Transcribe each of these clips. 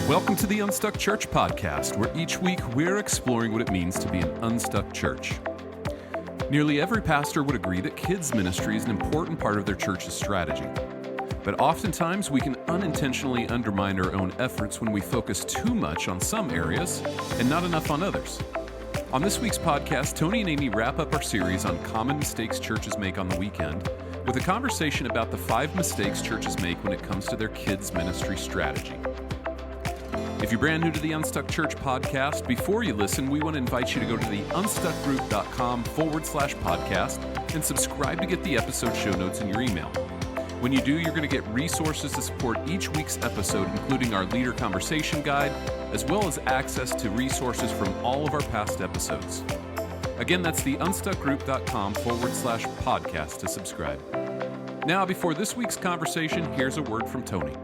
Welcome to the Unstuck Church podcast, where each week we're exploring what it means to be an unstuck church. Nearly every pastor would agree that kids ministry is an important part of their church's strategy. But oftentimes we can unintentionally undermine our own efforts when we focus too much on some areas and not enough on others. On this week's podcast, Tony and Amy wrap up our series on common mistakes churches make on the weekend with a conversation about the 5 mistakes churches make when it comes to their kids ministry strategy. If you're brand new to the Unstuck Church podcast, before you listen, we want to invite you to go to the unstuckgroup.com/podcast and subscribe to get the episode show notes in your email. When you do, you're going to get resources to support each week's episode, including our leader conversation guide, as well as access to resources from all of our past episodes. Again, that's the unstuckgroup.com/podcast to subscribe. Now, before this week's conversation, here's a word from Tony.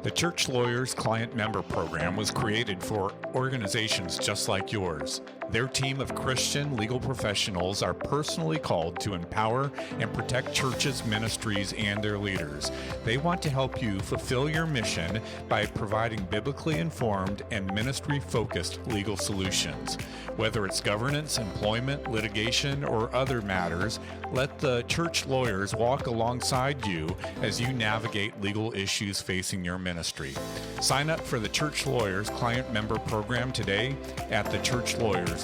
The Church Lawyers Client Member Program was created for organizations just like yours. Their team of Christian legal professionals are personally called to empower and protect churches, ministries, and their leaders. They want to help you fulfill your mission by providing biblically informed and ministry-focused legal solutions. Whether it's governance, employment, litigation, or other matters, let the church lawyers walk alongside you as you navigate legal issues facing your ministry. Sign up for the Church Lawyers Client Member Program today at thechurchlawyers.com.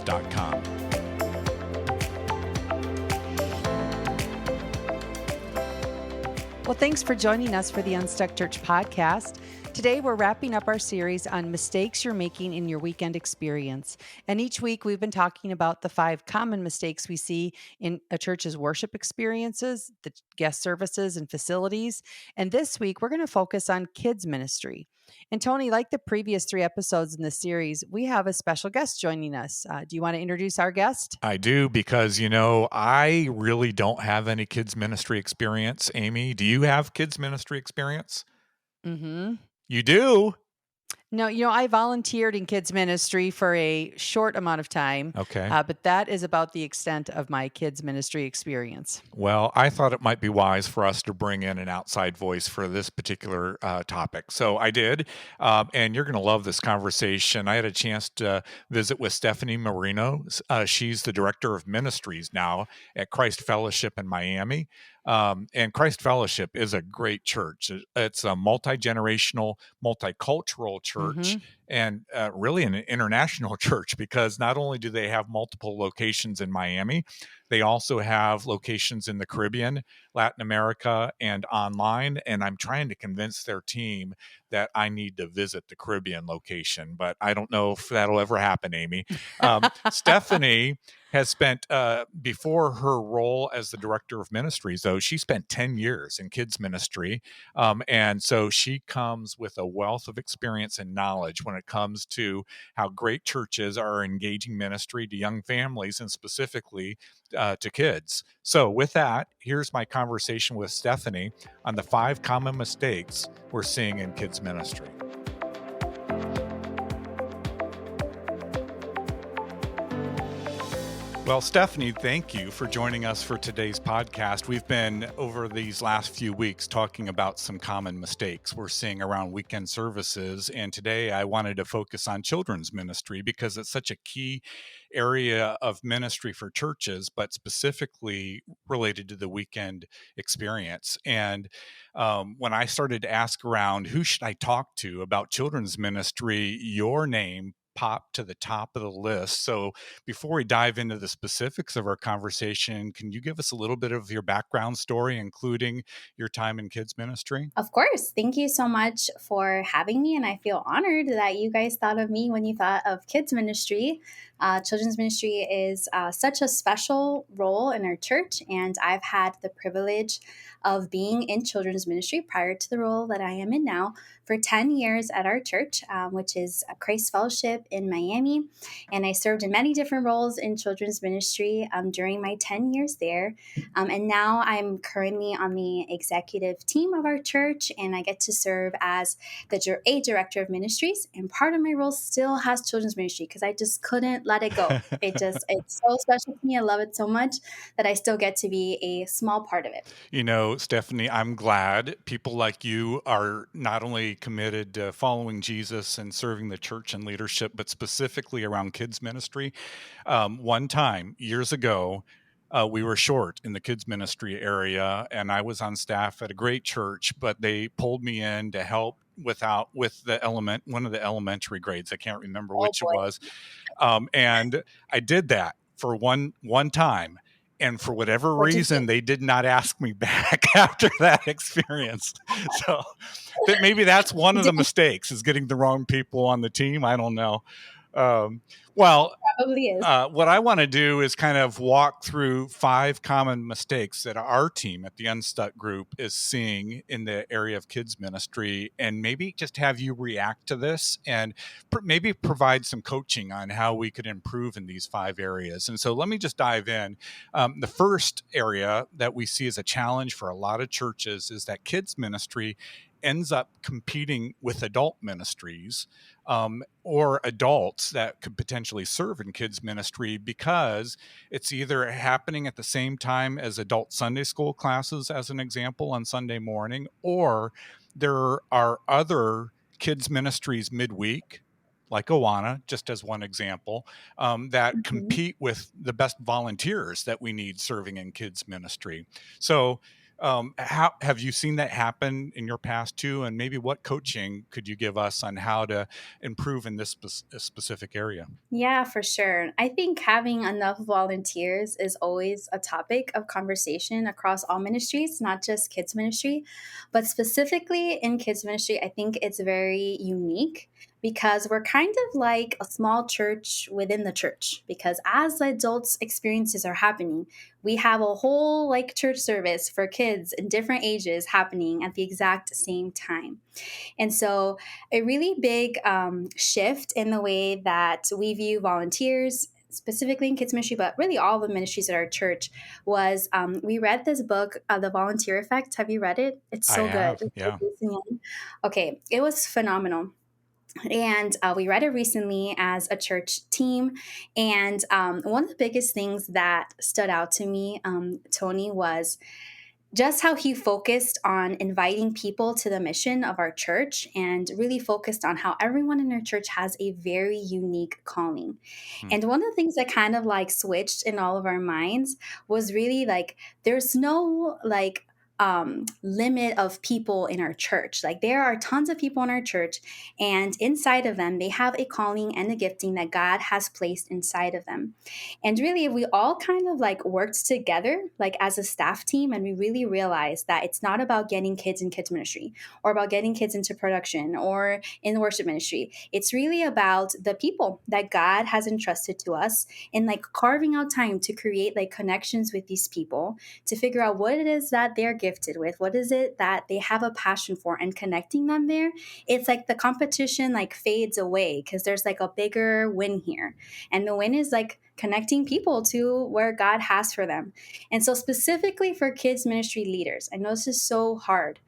Well, thanks for joining us for the Unstuck Church podcast. Today, we're wrapping up our series on mistakes you're making in your weekend experience. And each week, we've been talking about the 5 common mistakes we see in a church's worship experiences, the guest services, and facilities. And this week, we're going to focus on kids ministry. And Tony, like the previous 3 episodes in the series, we have a special guest joining us. Do you want to introduce our guest? I do, because, I really don't have any kids ministry experience. Amy, do you have kids ministry experience? Mm-hmm. You do? No, I volunteered in kids ministry for a short amount of time. Okay. But that is about the extent of my kids ministry experience. Well, I thought it might be wise for us to bring in an outside voice for this particular topic. So I did, and you're going to love this conversation. I had a chance to visit with Stephanie Moreno. She's the director of Ministries now at Christ Fellowship in Miami. And Christ Fellowship is a great church. It's a multi-generational, multicultural church, and really an international church, because not only do they have multiple locations in Miami, they also have locations in the Caribbean, Latin America, and online. And I'm trying to convince their team that I need to visit the Caribbean location, but I don't know if that'll ever happen, Amy. Stephanie has spent, before her role as the director of ministries, though, she spent 10 years in kids ministry. And so she comes with a wealth of experience and knowledge when it comes to how great churches are engaging ministry to young families and specifically to kids. So with that, here's my conversation with Stephanie on the 5 common mistakes we're seeing in kids ministry. Well, Stephanie, thank you for joining us for today's podcast. We've been, over these last few weeks, talking about some common mistakes we're seeing around weekend services. And today I wanted to focus on children's ministry because it's such a key area of ministry for churches, but specifically related to the weekend experience. And when I started to ask around who should I talk to about children's ministry, your name popped to the top of the list. So before we dive into the specifics of our conversation, can you give us a little bit of your background story, including your time in kids ministry? Of course. Thank you so much for having me. And I feel honored that you guys thought of me when you thought of kids ministry. Children's ministry is such a special role in our church. And I've had the privilege of being in children's ministry prior to the role that I am in now for 10 years at our church, which is Christ Fellowship in Miami. And I served in many different roles in children's ministry during my 10 years there. And now I'm currently on the executive team of our church, and I get to serve as a director of ministries. And part of my role still has children's ministry because I just couldn't let it go. It's so special to me. I love it so much that I still get to be a small part of it. So, Stephanie, I'm glad people like you are not only committed to following Jesus and serving the church and leadership, but specifically around kids ministry. One time, years ago, we were short in the kids ministry area, and I was on staff at a great church, but they pulled me in to help with one of the elementary grades. I can't remember Oh which it boy. was, and I did that for one time. And for whatever What'd you do? reason, they did not ask me back after that experience. So that maybe that's one of the mistakes, is getting the wrong people on the team. I don't know. Um, well, Probably is. what I want to do is kind of walk through 5 common mistakes that our team at the Unstuck Group is seeing in the area of kids ministry, and maybe just have you react to this and maybe provide some coaching on how we could improve in these 5 areas. And so let me just dive in. The first area that we see as a challenge for a lot of churches is that kids ministry ends up competing with adult ministries, or adults that could potentially serve in kids ministry, because it's either happening at the same time as adult Sunday school classes, as an example, on Sunday morning, or there are other kids ministries midweek, like Awana, just as one example, that Mhm. compete with the best volunteers that we need serving in kids ministry. So how have you seen that happen in your past too? And maybe what coaching could you give us on how to improve in this specific area? Yeah, for sure. I think having enough volunteers is always a topic of conversation across all ministries, not just kids ministry, but specifically in kids ministry. I think it's very unique because we're kind of like a small church within the church. Because as adults' experiences are happening, we have a whole like church service for kids in different ages happening at the exact same time. And so, a really big shift in the way that we view volunteers, specifically in kids ministry, but really all the ministries at our church, was we read this book, The Volunteer Effect. Have you read it? It's I so good. have, yeah. Okay, it was phenomenal. And we read it recently as a church team. And one of the biggest things that stood out to me, Tony, was just how he focused on inviting people to the mission of our church and really focused on how everyone in our church has a very unique calling. Hmm. And one of the things that kind of like switched in all of our minds was really like there's no like limit of people in our church. Like there are tons of people in our church, and inside of them, they have a calling and a gifting that God has placed inside of them. And really, if we all kind of like worked together, like as a staff team, and we really realized that it's not about getting kids in kids ministry or about getting kids into production or in worship ministry. It's really about the people that God has entrusted to us, and like carving out time to create like connections with these people, to figure out what it is that they're gifted with, what is it that they have a passion for, and connecting them there. It's like the competition like fades away because there's like a bigger win here. And the win is like connecting people to where God has for them. And so, specifically for kids ministry leaders, I know this is so hard,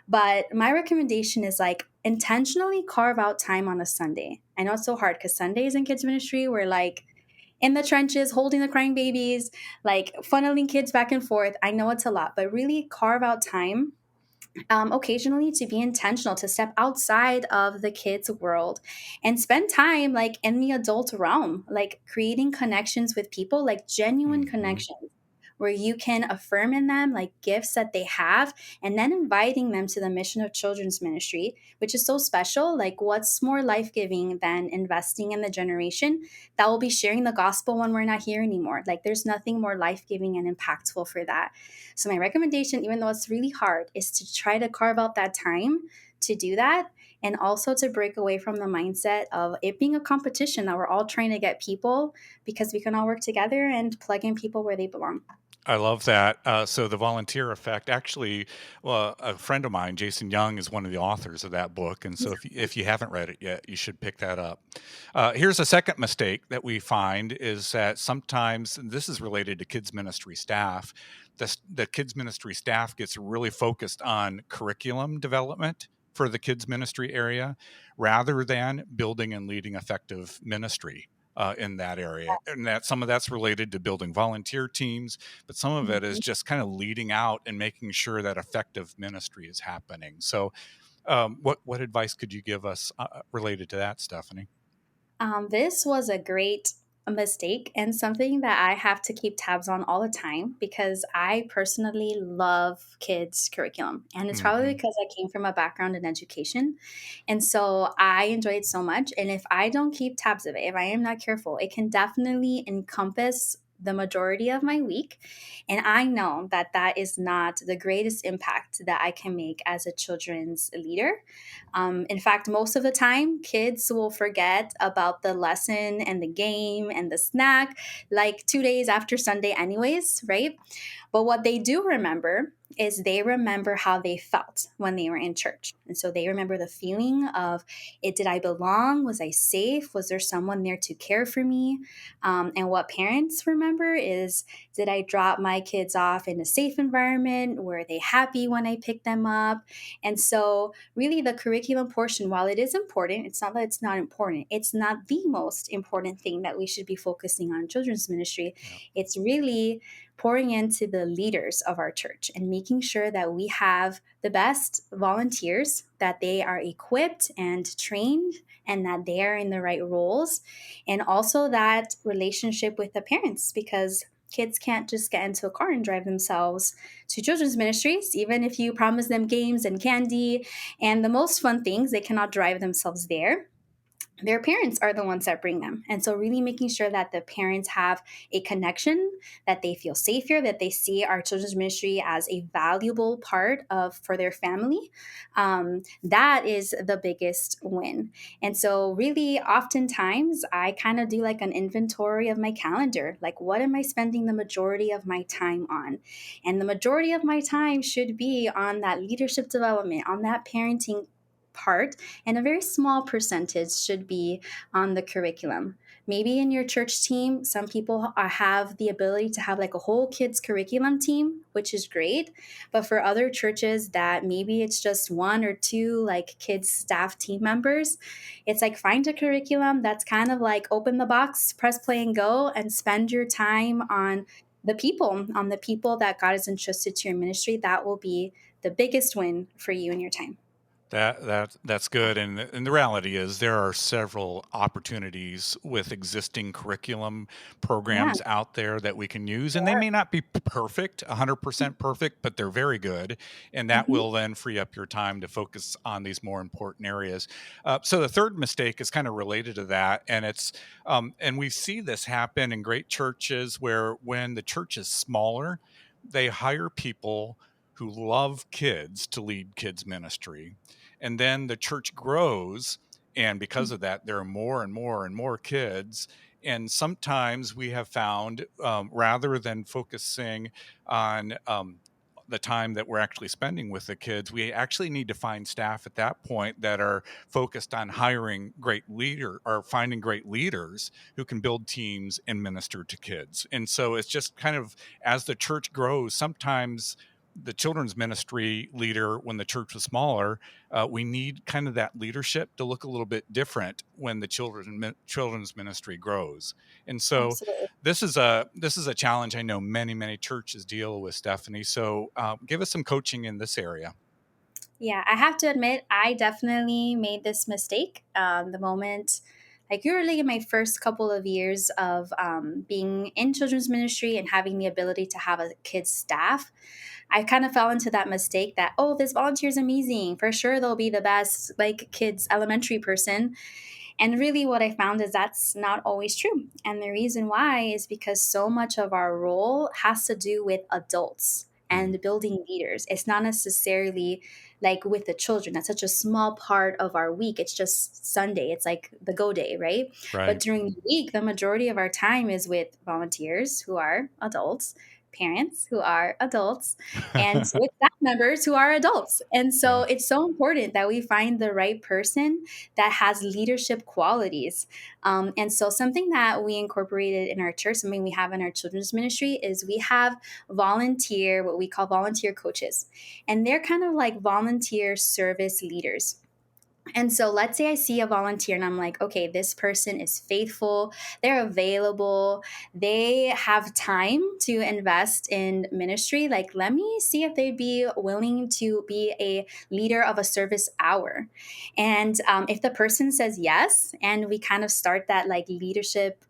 but my recommendation is like intentionally carve out time on a Sunday. I know it's so hard because Sundays in kids ministry, we're like in the trenches, holding the crying babies, like funneling kids back and forth. I know it's a lot, but really carve out time occasionally to be intentional, to step outside of the kids world and spend time like in the adult realm, like creating connections with people, like genuine Mm-hmm. connections where you can affirm in them like gifts that they have, and then inviting them to the mission of children's ministry, which is so special. Like what's more life-giving than investing in the generation that will be sharing the gospel when we're not here anymore? Like there's nothing more life-giving and impactful for that. So my recommendation, even though it's really hard, is to try to carve out that time to do that, and also to break away from the mindset of it being a competition that we're all trying to get people, because we can all work together and plug in people where they belong. I love that. So the volunteer effect, actually, well, a friend of mine, Jason Young, is one of the authors of that book. And so if you haven't read it yet, you should pick that up. Here's a second mistake that we find, is that sometimes, and this is related to kids ministry staff, the kids ministry staff gets really focused on curriculum development for the kids ministry area rather than building and leading effective ministry. in that area. And that some of that's related to building volunteer teams, but some of it is Mhm. just kind of leading out and making sure that effective ministry is happening. So, what advice could you give us related to that, Stephanie? This was a great mistake and something that I have to keep tabs on all the time because I personally love kids' curriculum. And it's probably Hmm. because I came from a background in education. And so I enjoy it so much. And if I don't keep tabs of it, if I am not careful, it can definitely encompass the majority of my week. And I know that that is not the greatest impact that I can make as a children's leader. In fact, most of the time, kids will forget about the lesson and the game and the snack like 2 days after Sunday, anyways, right? But what they do remember is they remember how they felt when they were in church. And so they remember the feeling of it, did I belong? Was I safe? Was there someone there to care for me? And what parents remember is, did I drop my kids off in a safe environment? Were they happy when I picked them up? And so really the curriculum portion, while it is important, it's not that it's not important. It's not the most important thing that we should be focusing on in children's ministry. Yeah. It's really pouring into the leaders of our church and making sure that we have the best volunteers, that they are equipped and trained, and that they are in the right roles. And also that relationship with the parents, because kids can't just get into a car and drive themselves to children's ministries. Even if you promise them games and candy and the most fun things, they cannot drive themselves there. Their parents are the ones that bring them. And so, really making sure that the parents have a connection, that they feel safe here, that they see our children's ministry as a valuable part of for their family. That is the biggest win. And so, really, oftentimes, I kind of do like an inventory of my calendar. Like, what am I spending the majority of my time on? And the majority of my time should be on that leadership development, on that parenting part, and a very small percentage should be on the curriculum. Maybe in your church team, some people have the ability to have like a whole kids curriculum team, which is great. But for other churches that maybe it's just one or two like kids staff team members, it's like find a curriculum that's kind of like open the box, press play and go, and spend your time on the people that God has entrusted to your ministry. That will be the biggest win for you in your time. That's good, and the reality is there are several opportunities with existing curriculum Yeah. programs out there that we can use, and they may not be perfect, 100% perfect, but they're very good, and that Mhm. will then free up your time to focus on these more important areas. So the third mistake is kind of related to that, and and we see this happen in great churches where when the church is smaller, they hire people who love kids to lead kids ministry, and then the church grows, and because of that there are more and more and more kids. And sometimes we have found, rather than focusing on the time that we're actually spending with the kids, we actually need to find staff at that point that are focused on hiring great leader or finding great leaders who can build teams and minister to kids. And so it's just kind of, as the church grows, sometimes the children's ministry leader, when the church was smaller, we need kind of that leadership to look a little bit different when the children's ministry grows. And so Absolutely. this is a challenge I know many churches deal with, Stephanie. So give us some coaching in this area. Yeah, I have to admit, I definitely made this mistake the moment, like, usually in my first couple of years of being in children's ministry and having the ability to have a kids staff. I kind of fell into that mistake that, oh, this volunteer is amazing. For sure, they'll be the best, like, kids elementary person. And really, what I found is that's not always true. And the reason why is because so much of our role has to do with adults Mm, and building leaders. It's not necessarily like with the children. That's such a small part of our week. It's just Sunday, it's like the go day, right? But right. during the week, the majority of our time is with volunteers who are adults, parents who are adults, and with staff members who are adults. And so Yeah. it's so important that we find the right person that has leadership qualities. And so, something that we incorporated in our church, something we have in our children's ministry, is we have what we call volunteer coaches. And they're kind of like volunteer service leaders. And so let's say I see a volunteer and I'm like, okay, this person is faithful, they're available, they have time to invest in ministry. Like, let me see if they'd be willing to be a leader of a service hour. And if the person says yes, and we kind of start that like leadership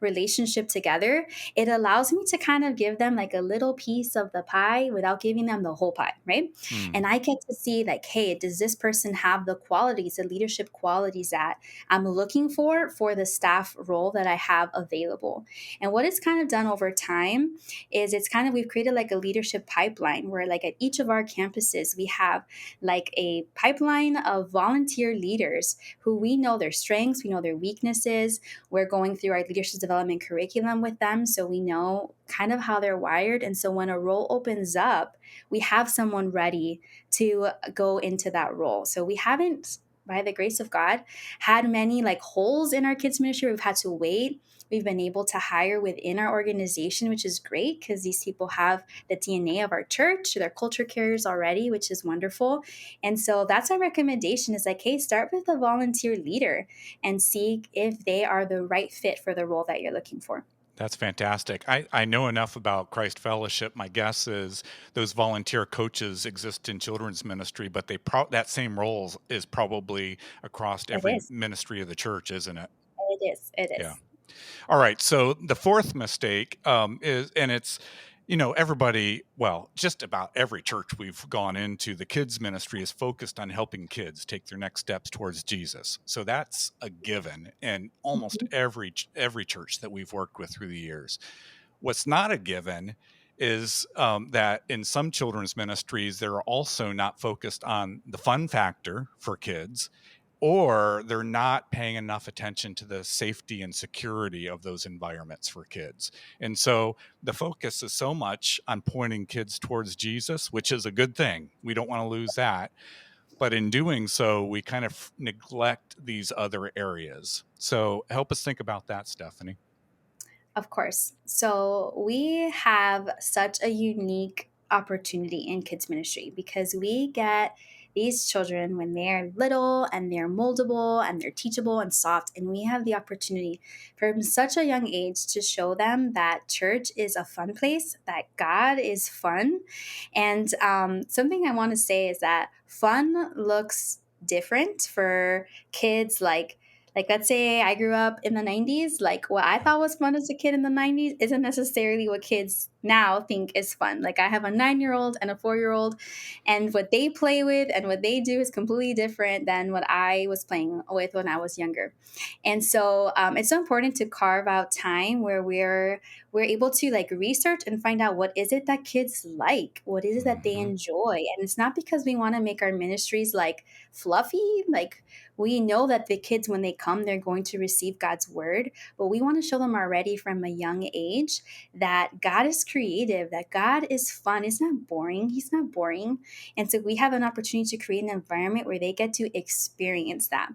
relationship together, it allows me to kind of give them like a little piece of the pie without giving them the whole pie, right? Hmm. And I get to see like, hey, does this person have the qualities, the leadership qualities that I'm looking for the staff role that I have available? And what it's kind of done over time is we've created like a leadership pipeline where like at each of our campuses we have like a pipeline of volunteer leaders who we know their strengths, we know their weaknesses. We're going through our leadership development curriculum with them, so we know kind of how they're wired. And so when a role opens up, we have someone ready to go into that role. So we haven't, by the grace of God, had many like holes in our kids ministry. We've had to wait. We've been able to hire within our organization, which is great because these people have the DNA of our church, they're culture carriers already, which is wonderful. And so that's our recommendation is like, hey, start with a volunteer leader and see if they are the right fit for the role that you're looking for. That's fantastic. I know enough about Christ Fellowship. My guess is those volunteer coaches exist in children's ministry, but that same role is probably across It every is. ministry of the church, isn't it? It is. It Yeah. is. All right. So the fourth mistake is, and it's, everybody, well, just about every church we've gone into, the kids ministry is focused on helping kids take their next steps towards Jesus. So that's a given in almost every church that we've worked with through the years. What's not a given is that in some children's ministries, they're also not focused on the fun factor for kids, or they're not paying enough attention to the safety and security of those environments for kids. And so the focus is so much on pointing kids towards Jesus, which is a good thing. We don't want to lose that. But in doing so, we kind of neglect these other areas. So help us think about that, Stephanie. Of course. So we have such a unique opportunity in kids ministry because we get these children when they're little and they're moldable and they're teachable and soft. And we have the opportunity from such a young age to show them that church is a fun place, that God is fun. And something I want to say is that fun looks different for kids like let's say I grew up in the 90s, like what I thought was fun as a kid in the 90s isn't necessarily what kids now think is fun. Like I have a 9-year-old and a 4-year-old, and what they play with and what they do is completely different than what I was playing with when I was younger. And so it's so important to carve out time where we're able to like research and find out what is it that kids like, what is it that they Mm-hmm. enjoy. And it's not because we want to make our ministries like fluffy, like we know that the kids, when they come, they're going to receive God's word, but we want to show them already from a young age that God is creative, that God is fun. It's not boring. He's not boring. And so we have an opportunity to create an environment where they get to experience that.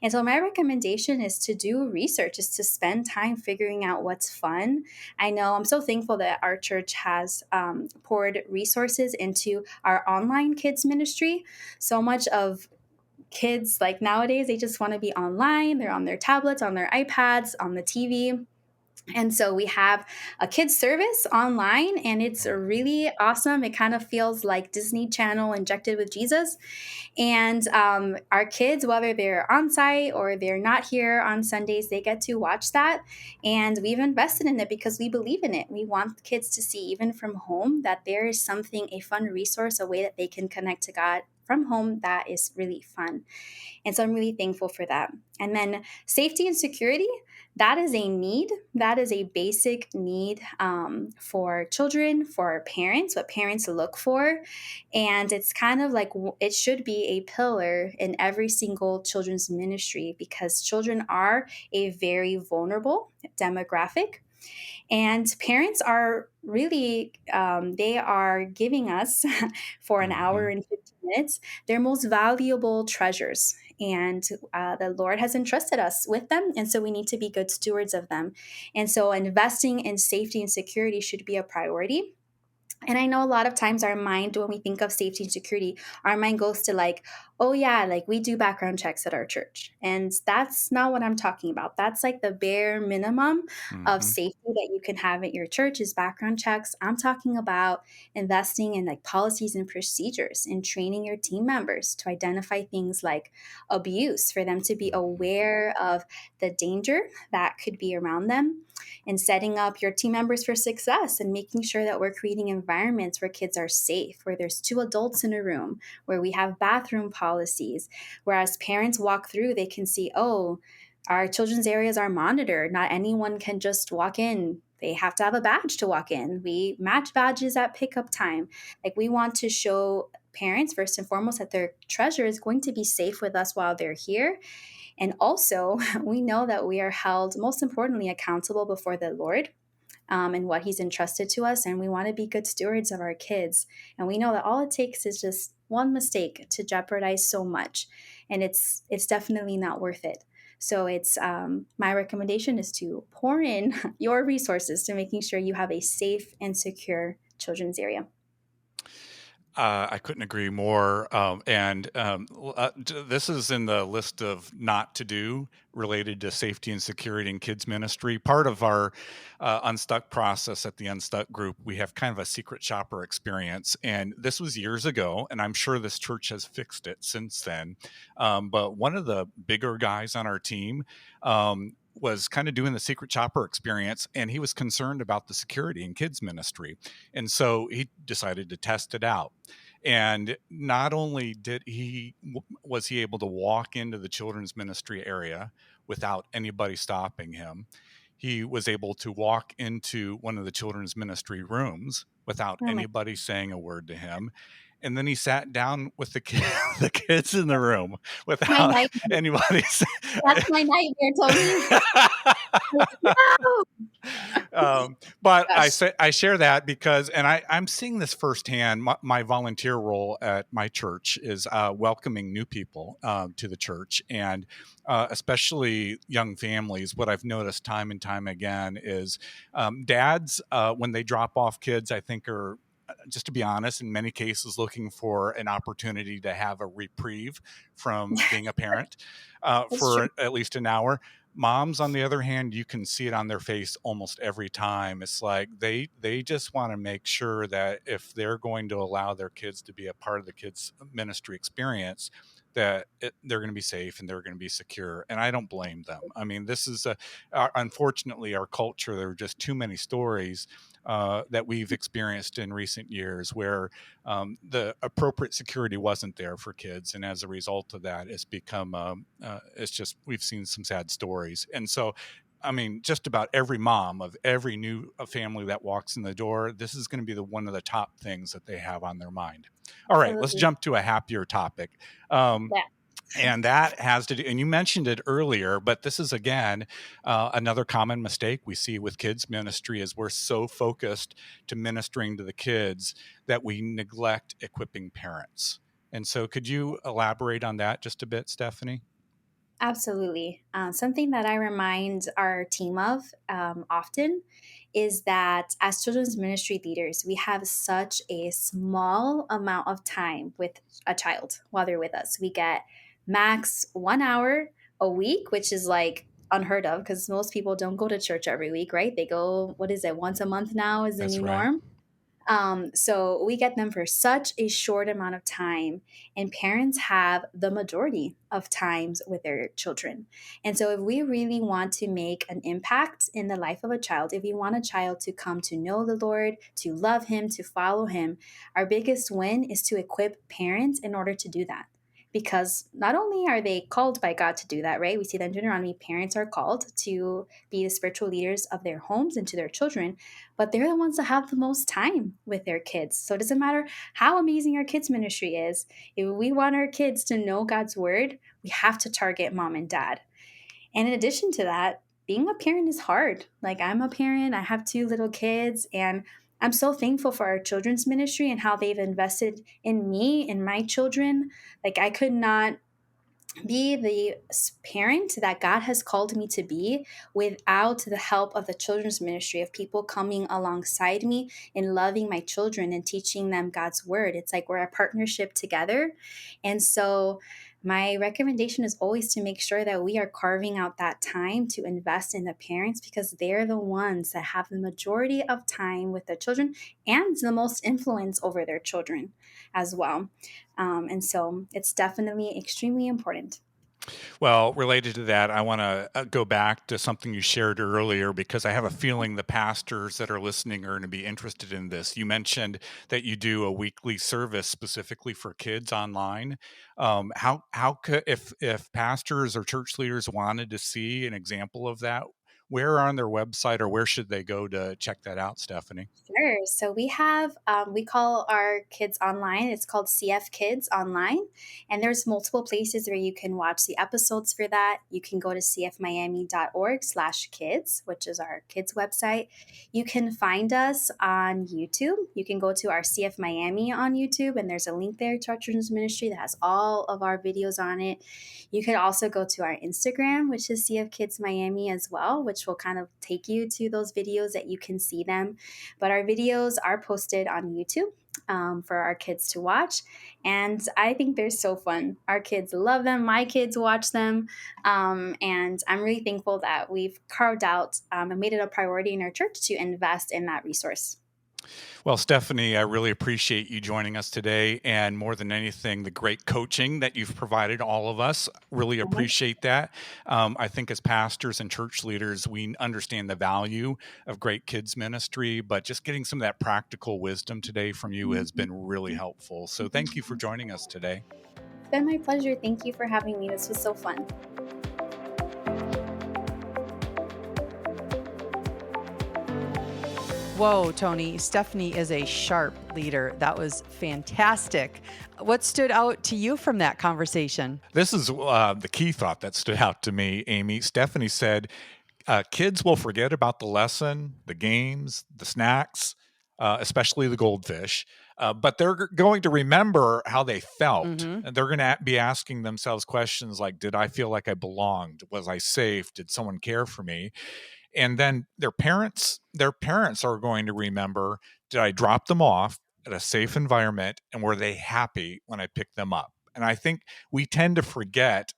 And so my recommendation is to do research, is to spend time figuring out what's fun. I know I'm so thankful that our church has poured resources into our online kids ministry. So much of kids like nowadays, they just want to be online. They're on their tablets, on their iPads, on the TV. And so we have a kids service online, and it's really awesome. It kind of feels like Disney Channel injected with Jesus. And our kids, whether they're on site or they're not here on Sundays, they get to watch that. And we've invested in it because we believe in it. We want kids to see, even from home, that there is something, a fun resource, a way that they can connect to God from home that is really fun. And so I'm really thankful for that. And then safety and security, that is a need. That is a basic need for children, for parents, what parents look for. And it's kind of like it should be a pillar in every single children's ministry because children are a very vulnerable demographic. And parents are really, they are giving us for an hour Mm-hmm. and 15 minutes their most valuable treasures. And the Lord has entrusted us with them. And so we need to be good stewards of them. And so investing in safety and security should be a priority. And I know a lot of times our mind, when we think of safety and security, our mind goes to like, oh, yeah, like we do background checks at our church. And that's not what I'm talking about. That's like the bare minimum of Hmm. safety that you can have at your church is background checks. I'm talking about investing in like policies and procedures and training your team members to identify things like abuse, for them to be aware of the danger that could be around them, and setting up your team members for success and making sure that we're creating environments where kids are safe, where there's two adults in a room, where we have bathroom policies, where as parents walk through, they can see, oh, our children's areas are monitored. Not anyone can just walk in. They have to have a badge to walk in. We match badges at pickup time. Like, we want to show parents, first and foremost, that their treasure is going to be safe with us while they're here. And also, we know that we are held, most importantly, accountable before the Lord, and what He's entrusted to us. And we want to be good stewards of our kids. And we know that all it takes is just one mistake to jeopardize so much. And it's definitely not worth it. So it's my recommendation is to pour in your resources to making sure you have a safe and secure children's area. I couldn't agree more. This is in the list of not to do related to safety and security in kids ministry. Part of our Unstuck process at the Unstuck group, we have kind of a secret shopper experience. And this was years ago, and I'm sure this church has fixed it since then. But one of the bigger guys on our team, was kind of doing the secret shopper experience, and he was concerned about the security in kids ministry. And so he decided to test it out. And not only was he able to walk into the children's ministry area without anybody stopping him, he was able to walk into one of the children's ministry rooms without Oh my, anybody saying a word to him. And then he sat down with the kids in the room my without nightmare. anybody That's my nightmare, Tony. No! But Gosh. I share that because, and I'm seeing this firsthand. My volunteer role at my church is welcoming new people to the church, and especially young families. What I've noticed time and time again is dads, when they drop off kids, I think are, just to be honest, in many cases looking for an opportunity to have a reprieve from being a parent That's true. for at least an hour. Moms, on the other hand, you can see it on their face almost every time. It's like they just want to make sure that if they're going to allow their kids to be a part of the kids ministry experience, that they're going to be safe and they're going to be secure. And I don't blame them. I mean, this is unfortunately our culture. There are just too many stories that we've experienced in recent years where the appropriate security wasn't there for kids, and as a result of that, it's become it's just, we've seen some sad stories. And so, I mean, just about every mom of every new family that walks in the door, this is going to be one of the top things that they have on their mind. All right, let's Absolutely. jump to a happier topic. Um, Yeah. and that has to do, and you mentioned it earlier, but this is again another common mistake we see with kids ministry is we're so focused to ministering to the kids that we neglect equipping parents. And so could you elaborate on that just a bit, Stephanie? Absolutely. Something that I remind our team of often is that as children's ministry leaders, we have such a small amount of time with a child while they're with us. We get max 1 hour a week, which is like unheard of because most people don't go to church every week, right? They go, what is it, once a month now is the That's new right. norm. So we get them for such a short amount of time, and parents have the majority of times with their children. And so, if we really want to make an impact in the life of a child, if we want a child to come to know the Lord, to love Him, to follow Him, our biggest win is to equip parents in order to do that. Because not only are they called by God to do that, right? We see that in Deuteronomy, parents are called to be the spiritual leaders of their homes and to their children, but they're the ones that have the most time with their kids. So it doesn't matter how amazing our kids ministry is. If we want our kids to know God's word, we have to target mom and dad. And in addition to that, being a parent is hard. Like, I'm a parent, I have two little kids, and I'm so thankful for our children's ministry and how they've invested in me and my children. Like, I could not be the parent that God has called me to be without the help of the children's ministry, of people coming alongside me and loving my children and teaching them God's word. It's like we're a partnership together. And so my recommendation is always to make sure that we are carving out that time to invest in the parents, because they're the ones that have the majority of time with the children and the most influence over their children as well. And so it's definitely extremely important. Well, related to that, I want to go back to something you shared earlier because I have a feeling the pastors that are listening are going to be interested in this. You mentioned that you do a weekly service specifically for kids online. How could if pastors or church leaders wanted to see an example of that, where on their website or where should they go to check that out, Stephanie? Sure. So we have, we call our kids online. It's called CF Kids Online. And there's multiple places where you can watch the episodes for that. You can go to cfmiami.org/kids, which is our kids website. You can find us on YouTube. You can go to our CF Miami on YouTube, and there's a link there to our children's ministry that has all of our videos on it. You could also go to our Instagram, which is CF Kids Miami as well, which will kind of take you to those videos that you can see them. But our videos are posted on YouTube for our kids to watch. And I think they're so fun. Our kids love them. My kids watch them. And I'm really thankful that we've carved out and made it a priority in our church to invest in that resource. Well, Stephanie, I really appreciate you joining us today. And more than anything, the great coaching that you've provided all of us. Really appreciate that. I think as pastors and church leaders, we understand the value of great kids ministry, but just getting some of that practical wisdom today from you has been really helpful. So thank you for joining us today. It's been my pleasure. Thank you for having me. This was so fun. Whoa, Tony, Stephanie is a sharp leader. That was fantastic. What stood out to you from that conversation? This is the key thought that stood out to me, Amy. Stephanie said, kids will forget about the lesson, the games, the snacks, especially the goldfish, but they're going to remember how they felt. Mm-hmm. And they're going to be asking themselves questions like, did I feel like I belonged? Was I safe? Did someone care for me? And then their parents are going to remember, did I drop them off at a safe environment, and were they happy when I picked them up? And I think we tend to forget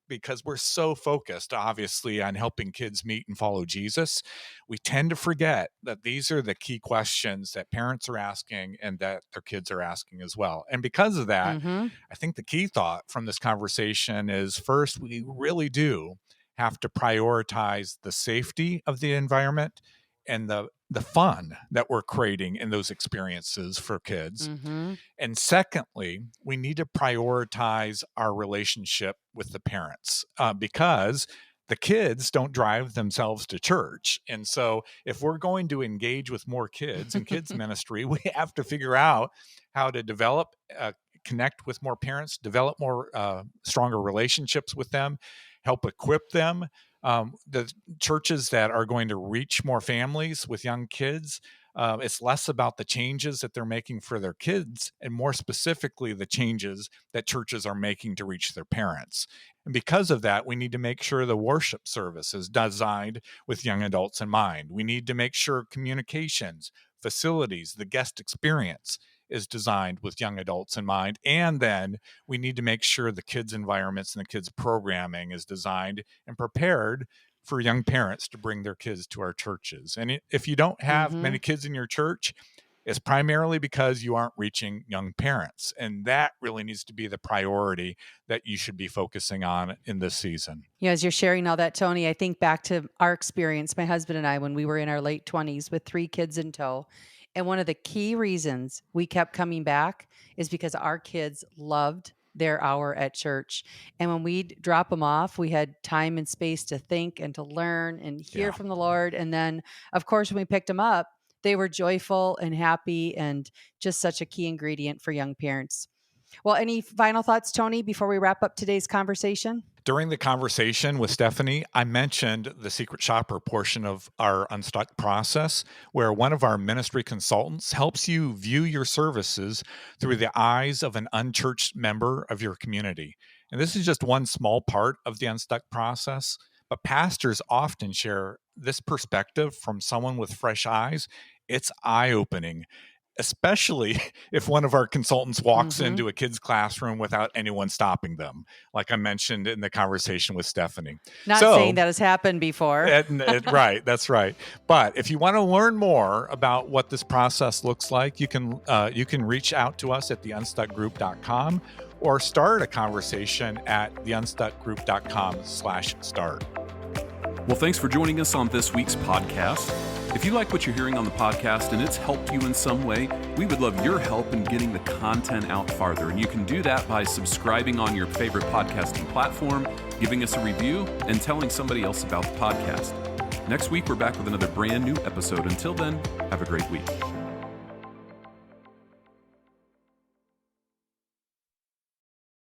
because we're so focused, obviously, on helping kids meet and follow Jesus. We tend to forget that these are the key questions that parents are asking and that their kids are asking as well. And because of that, Mm-hmm. I think the key thought from this conversation is, first, we really do have to prioritize the safety of the environment and the fun that we're creating in those experiences for kids. Mm-hmm. And secondly, we need to prioritize our relationship with the parents because the kids don't drive themselves to church. And so, if we're going to engage with more kids in kids ministry, we have to figure out how to develop, connect with more parents, develop more stronger relationships with them, help equip them. The churches that are going to reach more families with young kids, it's less about the changes that they're making for their kids and more specifically the changes that churches are making to reach their parents. And because of that, we need to make sure the worship service is designed with young adults in mind. We need to make sure communications, facilities, the guest experience is designed with young adults in mind. And then we need to make sure the kids' environments and the kids' programming is designed and prepared for young parents to bring their kids to our churches. And if you don't have Mm-hmm. many kids in your church, it's primarily because you aren't reaching young parents. And that really needs to be the priority that you should be focusing on in this season. Yeah, as you're sharing all that, Tony, I think back to our experience, my husband and I, when we were in our late 20s with 3 kids in tow. And one of the key reasons we kept coming back is because our kids loved their hour at church. And when we'd drop them off, we had time and space to think and to learn and hear Yeah. from the Lord. And then, of course, when we picked them up, they were joyful and happy and just such a key ingredient for young parents. Well, any final thoughts, Tony, before we wrap up today's conversation? During the conversation with Stephanie, I mentioned the secret shopper portion of our Unstuck process, where one of our ministry consultants helps you view your services through the eyes of an unchurched member of your community. And this is just one small part of the unstuck process, but pastors often share this perspective from someone with fresh eyes. It's eye-opening, especially if one of our consultants walks into a kid's classroom without anyone stopping them, like I mentioned in the conversation with Stephanie. Not saying that has happened before. Right, that's right. But if you want to learn more about what this process looks like, you can reach out to us at theunstuckgroup.com or start a conversation at theunstuckgroup.com/start. Well, thanks for joining us on this week's podcast. If you like what you're hearing on the podcast and it's helped you in some way, we would love your help in getting the content out farther. And you can do that by subscribing on your favorite podcasting platform, giving us a review, and telling somebody else about the podcast. Next week, we're back with another brand new episode. Until then, have a great week.